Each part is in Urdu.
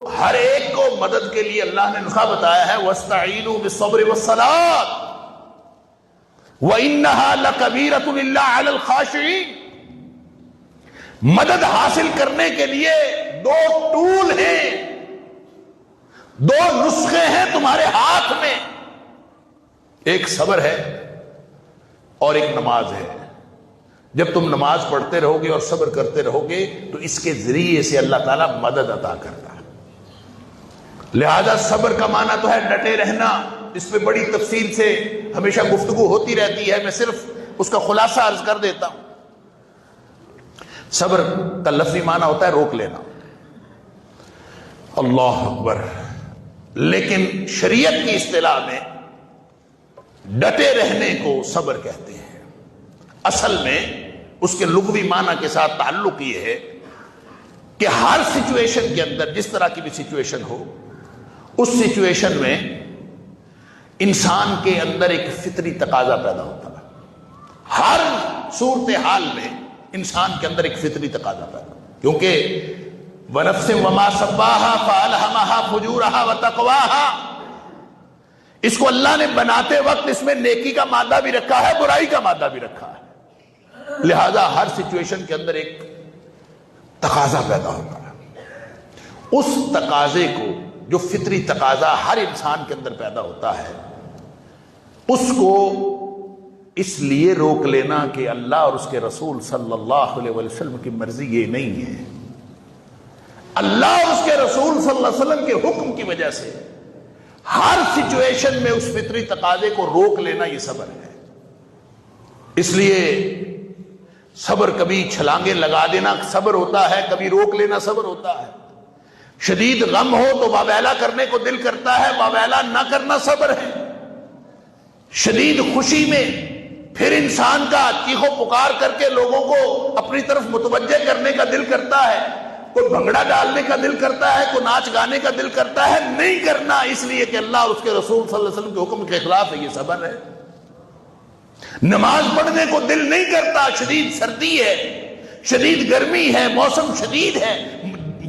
ہر ایک کو مدد کے لیے اللہ نے نسخہ بتایا ہے وَاسْتَعِينُوا بِالصَّبْرِ وَالصَّلَاةِ وَإِنَّهَا لَكَبِيرَةٌ إِلَّا عَلَى الْخَاشِعِينَ۔ مدد حاصل کرنے کے لیے دو ٹول ہیں، دو نسخے ہیں تمہارے ہاتھ میں، ایک صبر ہے اور ایک نماز ہے۔ جب تم نماز پڑھتے رہو گے اور صبر کرتے رہو گے تو اس کے ذریعے سے اللہ تعالیٰ مدد عطا کرتا ہے۔ لہذا صبر کا معنی تو ہے ڈٹے رہنا، اس پہ بڑی تفصیل سے ہمیشہ گفتگو ہوتی رہتی ہے، میں صرف اس کا خلاصہ عرض کر دیتا ہوں۔ صبر کا لفظی معنی ہوتا ہے روک لینا، اللہ اکبر، لیکن شریعت کی اصطلاح میں ڈٹے رہنے کو صبر کہتے ہیں۔ اصل میں اس کے لغوی معنی کے ساتھ تعلق یہ ہے کہ ہر سچویشن کے اندر، جس طرح کی بھی سچویشن ہو، اس سچویشن میں انسان کے اندر ایک فطری تقاضا پیدا ہوتا ہے۔ ہر صورتحال میں انسان کے اندر ایک فطری تقاضا پیدا ہوتا ہے، کیونکہ وَنَفْسٍ وَمَا سَوَّاهَا فَأَلْهَمَهَا فُجُورَهَا وَتَقْوَاهَا، اس کو اللہ نے بناتے وقت اس میں نیکی کا مادہ بھی رکھا ہے، برائی کا مادہ بھی رکھا ہے، لہذا ہر سچویشن کے اندر ایک تقاضا پیدا ہوتا ہے۔ اس تقاضے کو، جو فطری تقاضا ہر انسان کے اندر پیدا ہوتا ہے، اس کو اس لیے روک لینا کہ اللہ اور اس کے رسول صلی اللہ علیہ وسلم کی مرضی یہ نہیں ہے، اللہ اور اس کے رسول صلی اللہ علیہ وسلم کے حکم کی وجہ سے ہر سچویشن میں اس فطری تقاضے کو روک لینا یہ صبر ہے۔ اس لیے صبر کبھی چھلانگے لگا دینا صبر ہوتا ہے، کبھی روک لینا صبر ہوتا ہے۔ شدید غم ہو تو واویلا کرنے کو دل کرتا ہے، واویلا نہ کرنا صبر ہے۔ شدید خوشی میں پھر انسان کا چیخو پکار کر کے لوگوں کو اپنی طرف متوجہ کرنے کا دل کرتا ہے، کوئی بھنگڑا ڈالنے کا دل کرتا ہے، کوئی ناچ گانے کا دل کرتا ہے، نہیں کرنا، اس لیے کہ اللہ اور اس کے رسول صلی اللہ علیہ وسلم کے حکم کے خلاف ہے، یہ صبر ہے۔ نماز پڑھنے کو دل نہیں کرتا، شدید سردی ہے، شدید گرمی ہے، موسم شدید ہے،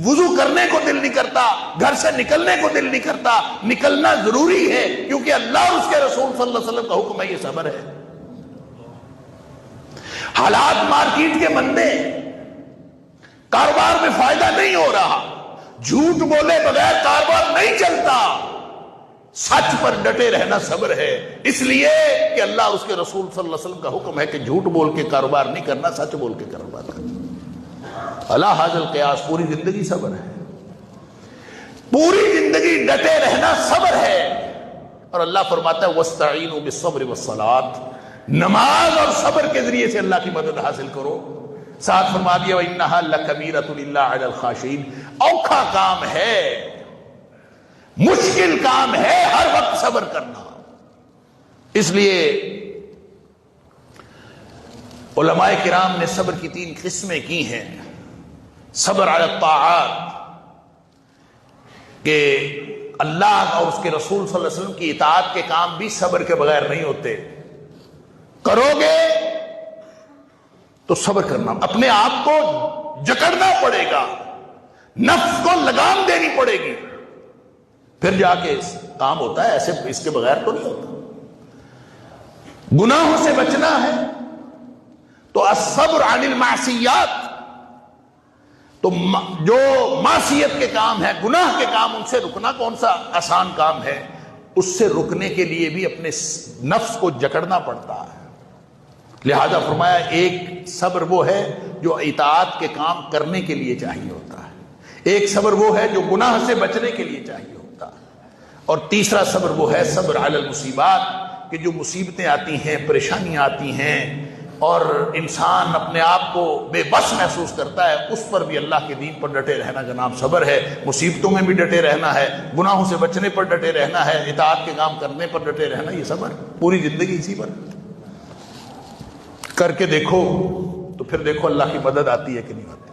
وضو کرنے کو دل نہیں کرتا، گھر سے نکلنے کو دل نہیں کرتا، نکلنا ضروری ہے کیونکہ اللہ اور اس کے رسول صلی اللہ علیہ وسلم کا حکم ہے، یہ صبر ہے۔ حالات مارکیٹ کے مندے، کاروبار میں فائدہ نہیں ہو رہا، جھوٹ بولے بغیر کاروبار نہیں چلتا، سچ پر ڈٹے رہنا صبر ہے، اس لیے کہ اللہ اور اس کے رسول صلی اللہ علیہ وسلم کا حکم ہے کہ جھوٹ بول کے کاروبار نہیں کرنا، سچ بول کے کاروبار کرنا۔ اللہ حاضر قیاس، پوری زندگی صبر ہے، پوری زندگی ڈٹے رہنا صبر ہے۔ اور اللہ فرماتا ہے وَاسْتَعِينُوا بِالصَّبْرِ وَالصَّلَاةِ، نماز اور صبر کے ذریعے سے اللہ کی مدد حاصل کرو۔ ساتھ فرما دیا وَإِنَّهَا لَكَبِيرَةٌ إِلَّا عَلَى الْخَاشِعِينَ، اوکھا کام ہے، مشکل کام ہے ہر وقت صبر کرنا۔ اس لیے علماء کرام نے صبر کی 3 قسمیں کی ہیں۔ صبر علی الطاعات، کہ اللہ اور اس کے رسول صلی اللہ علیہ وسلم کی اطاعت کے کام بھی صبر کے بغیر نہیں ہوتے، کرو گے تو صبر کرنا، اپنے آپ کو جکڑنا پڑے گا، نفس کو لگام دینی پڑے گی، پھر جا کے کام ہوتا ہے، ایسے اس کے بغیر تو نہیں ہوتا۔ گناہوں سے بچنا ہے تو الصبر عن المعصیات، تو جو معصیت کے کام ہے، گناہ کے کام، ان سے رکنا کون سا آسان کام ہے؟ اس سے رکنے کے لیے بھی اپنے نفس کو جکڑنا پڑتا ہے۔ لہذا فرمایا ایک صبر وہ ہے جو اطاعت کے کام کرنے کے لیے چاہیے ہوتا ہے، ایک صبر وہ ہے جو گناہ سے بچنے کے لیے چاہیے ہوتا ہے، اور تیسرا صبر وہ ہے صبر علی المصیبات، کہ جو مصیبتیں آتی ہیں، پریشانیاں آتی ہیں اور انسان اپنے آپ کو بے بس محسوس کرتا ہے، اس پر بھی اللہ کے دین پر ڈٹے رہنا کا نام صبر ہے۔ مصیبتوں میں بھی ڈٹے رہنا ہے، گناہوں سے بچنے پر ڈٹے رہنا ہے، اطاعت کے کام کرنے پر ڈٹے رہنا، یہ صبر، پوری زندگی اسی پر کر کے دیکھو تو پھر دیکھو اللہ کی مدد آتی ہے کہ نہیں آتی۔